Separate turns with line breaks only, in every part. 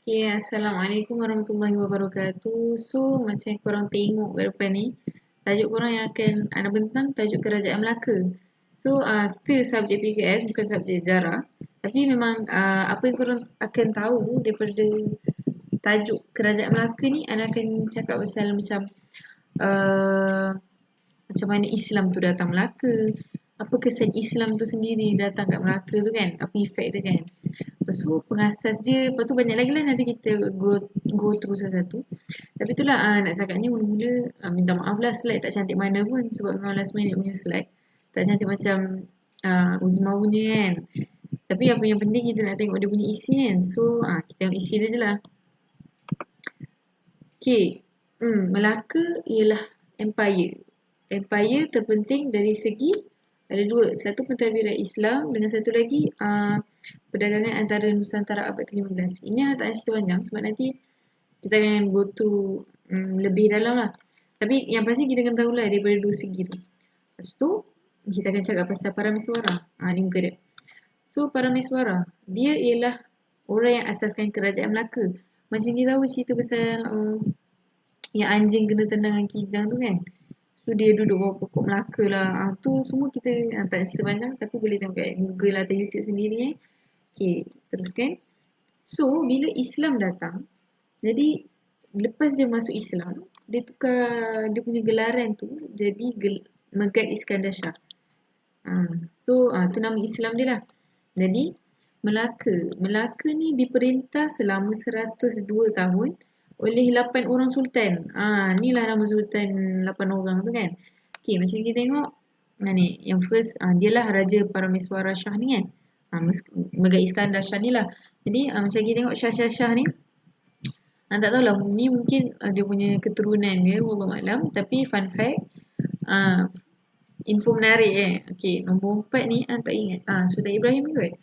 Okay, Assalamualaikum warahmatullahi wabarakatuh. So, macam yang korang tengok kat depan ni, tajuk korang yang akan ana bentang tajuk Kerajaan Melaka. So, still subjek PKS, bukan subjek sejarah. Tapi memang apa yang korang akan tahu daripada tajuk Kerajaan Melaka ni, ana akan cakap pasal uh, macam mana Islam tu datang Melaka, apa kesan Islam tu sendiri datang kat Melaka tu kan, apa efek dia kan. Lepas tu pengasas dia, lepas tu banyak lagi lah nanti kita go through satu-satu. Tapi itulah nak cakapnya mula-mula minta maaf lah slide tak cantik mana pun sebab memang last minute punya slide. Tak cantik macam Uzma punya kan. Tapi apa yang penting kita nak tengok dia punya isi kan. So kita tengok isi dia je lah. Okay. Melaka ialah empire. Empire terpenting dari segi ada dua. Satu pentadbiran Islam dengan satu lagi perdagangan antara Nusantara abad ke-15. Ini anak tak cerita panjang sebab nanti kita akan go through lebih dalam lah. Tapi yang pasti kita akan tahulah daripada dua segi tu. Lepas tu kita akan cakap pasal Parameswara. Ni muka dia. So Parameswara, dia ialah orang yang asaskan kerajaan Melaka. Macam kita tahu cerita pasal yang anjing kena tendang kijang tu kan. So dia duduk bawah pokok Melaka lah. Tu semua kita tak nak cerita panjang tapi boleh tengok kat Google atau YouTube sendiri Okay, teruskan. So bila Islam datang, jadi lepas dia masuk Islam, dia tukar dia punya gelaran tu jadi Megat Iskandar Shah. Tu nama Islam dia lah. Jadi Melaka ni diperintah selama 102 tahun oleh 8 orang sultan. Ni lah nama sultan 8 orang tu kan. Okay, macam kita tengok ni yang first dia lah Raja Parameswara Shah ni kan. Megat Iskandar Shah ni lah. Jadi macam kita tengok Shah ni tak tahulah ni mungkin dia punya keturunan dia wallahualam, tapi fun fact info menarik Okay, nombor 4 ni tak ingat. Sultan Ibrahim ni kot.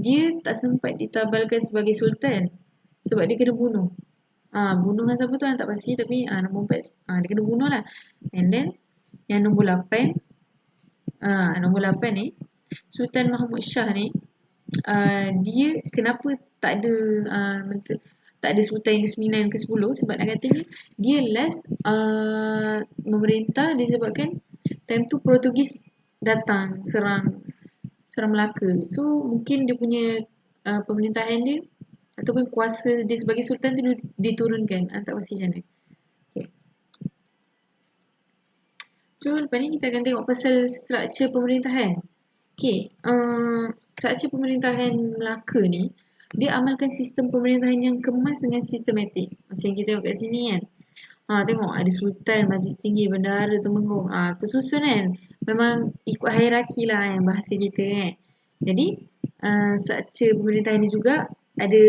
Dia tak sempat ditabalkan sebagai sultan sebab dia kena bunuh. Bunuh dengan siapa tu tak pasti tapi nombor 4 dia kena bunuh lah. And then yang nombor 8 ni Sultan Mahmud Shah ni dia kenapa tak ada tak ada sultan yang ke-9 ke-10 sebab nak katanya dia last memerintah disebabkan time tu Portugis datang serang Melaka. So mungkin dia punya pemerintahan dia ataupun kuasa dia sebagai sultan tu diturunkan. Tak pasti macam mana. Okay. So lepas ni kita akan tengok pasal struktur pemerintahan. Okay, struktur pemerintahan Melaka ni dia amalkan sistem pemerintahan yang kemas dengan sistematik. Macam yang kita tengok kat sini kan. Tengok ada sultan, majlis tinggi, bendahara, temenggung. Tersusun kan. Memang ikut hierarki lah yang bahasa kita kan. Jadi, struktur pemerintahan ni juga ada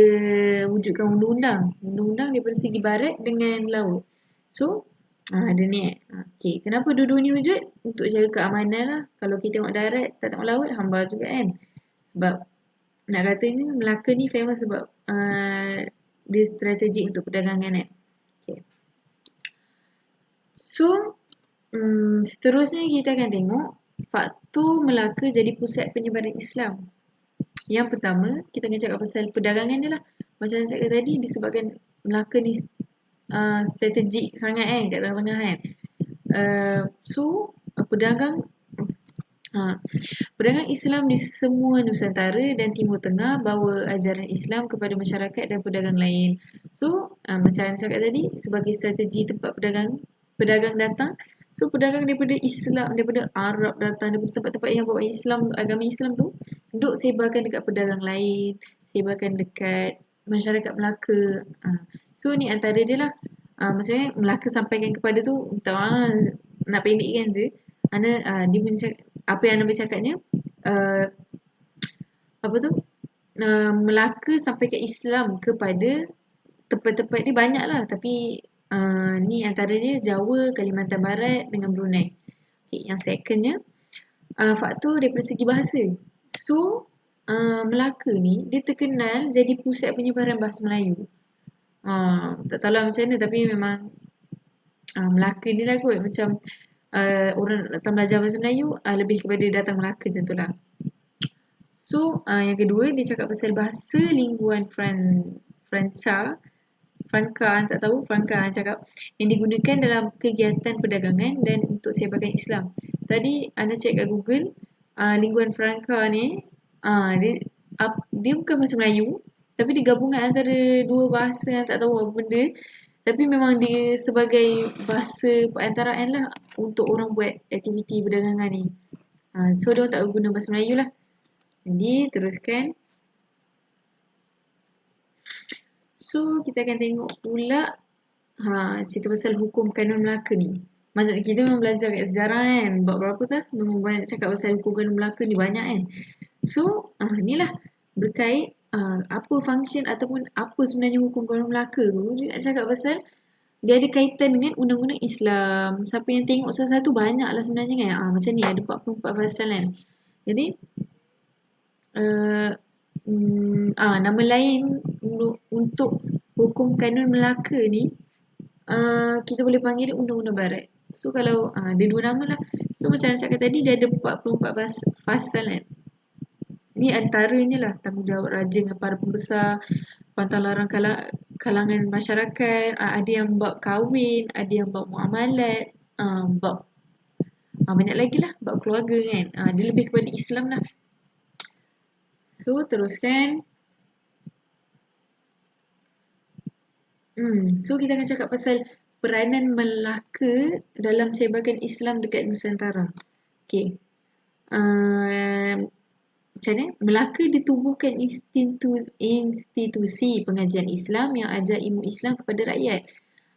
wujudkan undang-undang. Undang-undang daripada segi barat dengan laut. So, ada ni Okay, kenapa dua-dua ni wujud? Untuk jaga keamanan lah. Kalau kita tengok darat, tak tengok laut, hamba juga kan. Sebab nak katanya Melaka ni famous sebab dia strategik untuk perdagangan kan. Okay. So, seterusnya kita akan tengok faktor Melaka jadi pusat penyebaran Islam. Yang pertama, kita akan cakap pasal perdagangan dia lah. Macam yang cakap tadi, disebabkan Melaka ni strategik sangat kat tengah-tengah kan. So, pedagang Islam di semua Nusantara dan Timur Tengah bawa ajaran Islam kepada masyarakat dan pedagang lain. So, macam yang cakap tadi, sebagai strategi tempat pedagang datang. So, pedagang daripada Islam, daripada Arab datang, daripada tempat-tempat yang bawa Islam, agama Islam tu, duk sebarkan dekat pedagang lain, sebarkan dekat masyarakat Melaka. So, ni antara dia lah. Maksudnya, Melaka sampaikan kepada tu, nak pendekkan je. Dia punya apa yang Anda bercakapnya Melaka sampai ke Islam kepada tempat-tempat ni banyak lah tapi ni antara dia Jawa, Kalimantan Barat dengan Brunei. Okay, yang secondnya faktor daripada segi bahasa. So Melaka ni dia terkenal jadi pusat penyebaran bahasa Melayu. Tak tahu lah macam mana tapi memang Melaka ni lah kot macam orang datang belajar bahasa Melayu lebih kepada datang Melaka macam tu lah. So yang kedua dia cakap pasal bahasa lingguan franca, tak tahu franca cakap, yang digunakan dalam kegiatan perdagangan dan untuk sebarkan Islam. Tadi anda cek kat Google, lingkungan franca ni, dia bukan bahasa Melayu, tapi digabungan antara dua bahasa yang tak tahu apa benda, tapi memang dia sebagai bahasa perantaraan lah untuk orang buat aktiviti perdagangan ni. So dia tak guna bahasa Melayu lah. Jadi teruskan. So kita akan tengok pula cerita pasal hukum kanun Melaka ni. Maksudnya kita memang belajar kat sejarah kan. Bab berapa tu memang banyak cakap pasal hukum kanun Melaka ni, banyak kan. So inilah berkait apa function ataupun apa sebenarnya hukum kanun Melaka tu. Dia nak cakap pasal dia ada kaitan dengan undang-undang Islam. Siapa yang tengok satu-satu banyak lah sebenarnya kan. Macam ni ada 44 pasal kan. Jadi nama lain untuk hukum kanun Melaka ni kita boleh panggil dia Undang-Undang Barat. So kalau ada dua nama lah. So macam saya cakap tadi dia ada 44 pasal kan. Ni antaranya lah tanggungjawab raja dengan para pembesar, pantang larang kalangan masyarakat, ada yang bab kahwin, ada yang bab muamalat, bab banyak lagi lah bab keluarga kan. Dia lebih kepada Islam lah. So teruskan. So kita akan cakap pasal peranan Melaka dalam sebarkan Islam dekat Nusantara. Okay. Macam mana? Melaka ditubuhkan institusi pengajian Islam yang ajar ilmu Islam kepada rakyat.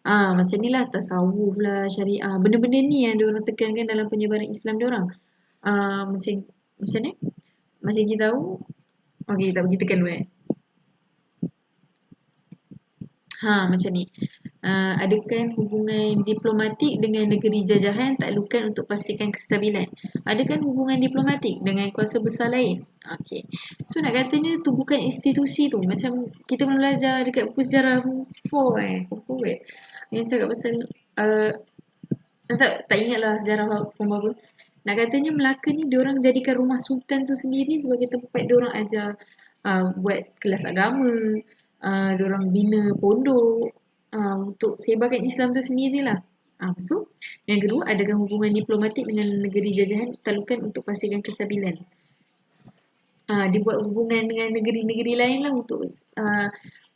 Macam ni lah, tasawuf lah, syariah. Benda-benda ni yang diorang tekankan dalam penyebaran Islam diorang. Macam ni? Macam kita tahu. Okay, tak pergi tekan dulu macam ni. Adakan hubungan diplomatik dengan negeri jajahan taklukan untuk pastikan kestabilan. Adakan hubungan diplomatik dengan kuasa besar lain. Okay. So nak katanya tubuhkan institusi tu. Macam kita pernah belajar dekat buku sejarah form 4 yang cakap pasal tak ingat lah sejarah form apa. Nak katanya Melaka ni diorang jadikan rumah sultan tu sendiri sebagai tempat diorang ajar buat kelas agama, diorang bina pondok untuk sebarkan Islam tu sendirilah. So, yang kedua, adakan hubungan diplomatik dengan negeri jajahan talukan untuk pastikan kestabilan. Dia buat hubungan dengan negeri-negeri lain lah untuk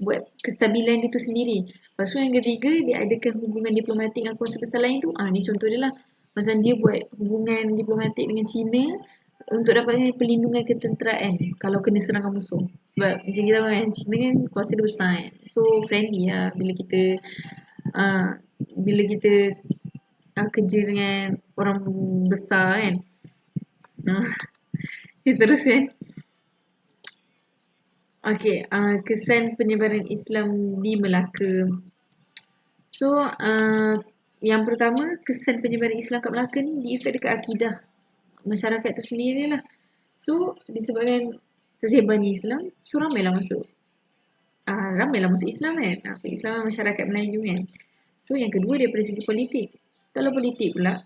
buat kestabilan itu sendiri. Lepas tu yang ketiga, dia adakan hubungan diplomatik dengan kuasa besar lain tu. Ni contoh dia lah. Macam dia buat hubungan diplomatik dengan China untuk dapatkan perlindungan ketenteraan kalau kena serangan musuh. Sebab macam kita tahu kan, China kan kuasa dia besar kan. So friendly lah bila kita kerja dengan orang besar kan. Kita teruskan. Okay, kesan penyebaran Islam di Melaka. So, yang pertama, kesan penyebaran Islam kat Melaka ni diefek dekat akidah masyarakat tu sendirilah. So, disebabkan tersebarnya Islam, so ramailah masuk. Ramailah masuk Islam kan. Islam masyarakat Melayu kan. So, yang kedua daripada segi politik. Kalau politik pula,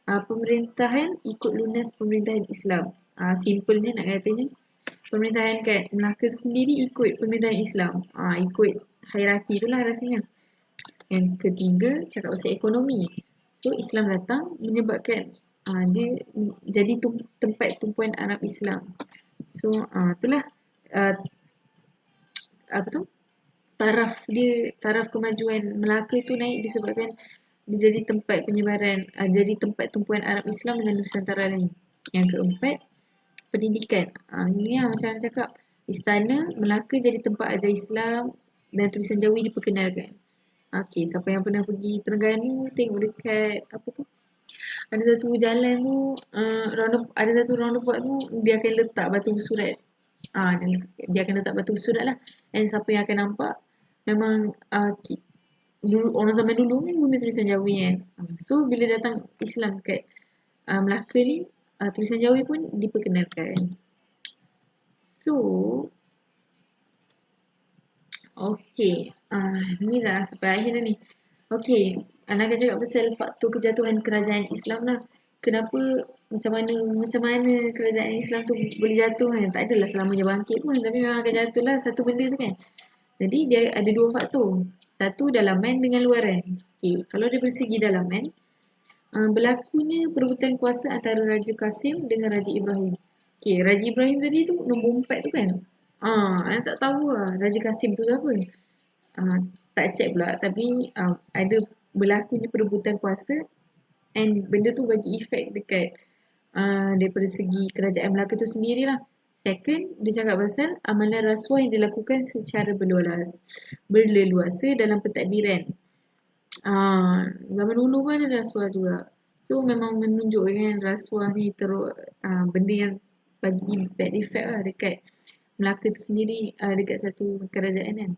pemerintahan ikut lunas pemerintahan Islam. Simpelnya nak katanya, pemerintahan kat Melaka sendiri ikut pemerintahan Islam. Ikut hierarki tu lah rasanya. Yang ketiga, cakap pasal ekonomi. So, Islam datang menyebabkan dia jadi tempat tumpuan Arab Islam. So, itulah taraf kemajuan Melaka tu naik disebabkan dia jadi tempat penyebaran, jadi tempat tumpuan Arab Islam dengan Nusantara lain. Yang keempat, pendidikan. Ini lah macam mana cakap, istana Melaka jadi tempat ajar Islam dan tulisan Jawi diperkenalkan. Okay, siapa yang pernah pergi Terengganu, tengok dekat ada satu jalan tu, ada satu roundabout tu, dia akan letak batu surat. Dia akan letak batu surat lah. Dan siapa yang akan nampak, memang dulu, orang zaman dulu kan guna tulisan Jawi kan. So, bila datang Islam kat Melaka ni, tulisan Jawi pun diperkenalkan. So, okay. Ni dah sampai akhir dah ni. Okay. Anak akan cakap pasal faktor kejatuhan kerajaan Islam lah. Kenapa, macam mana kerajaan Islam tu boleh jatuh kan. Tak adalah selamanya bangkit pun. Tapi memang akan jatuh lah satu benda tu kan. Jadi dia ada dua faktor. Satu dalaman dengan luaran. Okay. Kalau dari segi dalaman, berlakunya perebutan kuasa antara Raja Kasim dengan Raja Ibrahim. Okay, Raja Ibrahim tadi tu nombor 4 tu kan? Saya tak tahu lah Raja Kasim tu siapa. Tak check pula tapi ada berlakunya perebutan kuasa and benda tu bagi efek dekat daripada segi kerajaan Melaka tu sendirilah. Second, dia cakap pasal amalan rasuah yang dilakukan secara berleluasa dalam pentadbiran. Zaman dulu pun ada rasuah juga. So memang menunjukkan rasuah ni teruk benda yang bagi bad effect lah dekat Melaka tu sendiri, dekat satu kerajaan kan.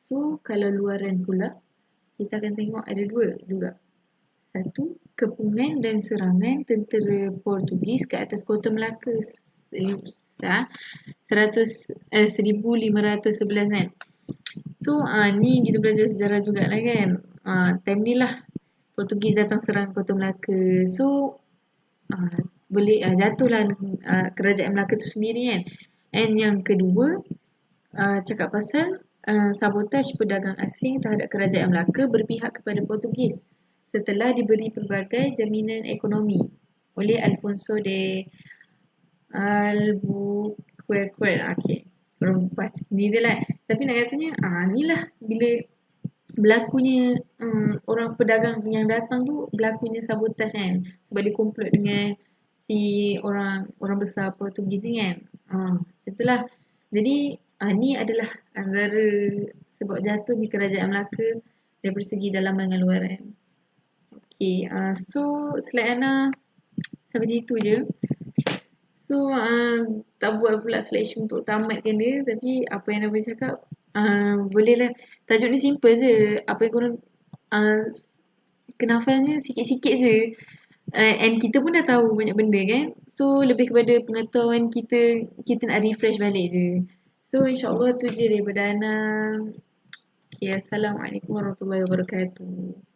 So kalau luaran pula, kita akan tengok ada dua juga. Satu, kepungan dan serangan tentera Portugis ke atas kota Melaka 1511 kan. So ni kita belajar sejarah jugalah kan. Time ni lah Portugis datang serang kota Melaka. So boleh jatuhlah kerajaan Melaka tu sendiri kan. And yang kedua, cakap pasal sabotaj pedagang asing terhadap kerajaan Melaka berpihak kepada Portugis setelah diberi pelbagai jaminan ekonomi oleh Alfonso de Albuquerque. Okay, orang pas sendiri lah. Tapi nak katanya ni lah bila berlakunya orang pedagang yang datang tu berlakunya sabotaj kan, sebab dia komplot dengan si orang besar Portugis ni kan. Setelah jadi ni adalah antara sebab jatuhnya kerajaan Melaka daripada segi dalaman dengan luaran. Okay, so slide Ana sampai situ je. So tak buat pula slideshow untuk tamatkan dia, tapi apa yang Ana boleh cakap bolehlah, tajuk ni simple je. Apa yang korang kena hafalnya sikit-sikit je. And kita pun dah tahu banyak benda kan. So lebih kepada pengetahuan kita nak refresh balik je. So insyaAllah tu je daripada Ana. Okay, Assalamualaikum warahmatullahi wabarakatuh.